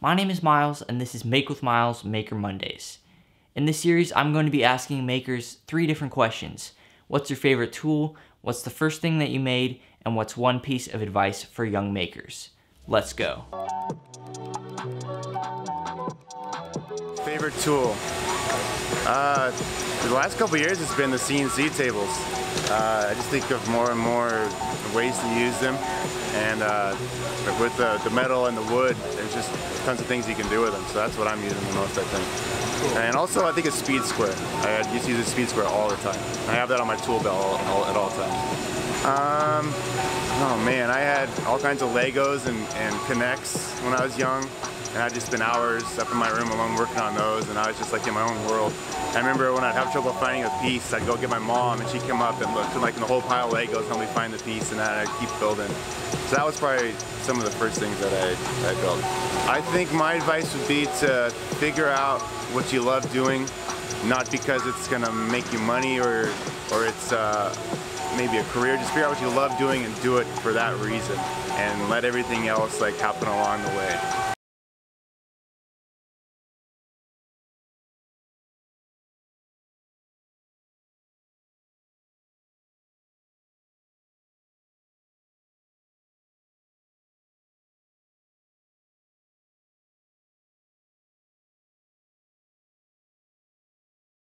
My name is Miles, and this is Make with Miles Maker Mondays. In this series, I'm going to be asking makers 3 different questions. What's your favorite tool? What's the first thing that you made? And what's one piece of advice for young makers? Let's go. Favorite tool? For the last couple years, it's been the CNC tables. I just think of more and more ways to use them, and with the metal and the wood, there's just tons of things you can do with them. So that's what I'm using the most, I think. Cool. And also, I think a speed square. I used to use a speed square all the time. I have that on my tool belt at all times. Oh man, I had all kinds of Legos and Connects when I was young. And I'd just spend hours up in my room alone working on those, and I was just like in my own world. I remember when I'd have trouble finding a piece, I'd go get my mom, and she'd come up and look like in the whole pile of Legos, help me find the piece, and then I'd keep building. So that was probably some of the first things that I built. I think my advice would be to figure out what you love doing, not because it's gonna make you money or it's maybe a career. Just figure out what you love doing and do it for that reason, and let everything else like happen along the way.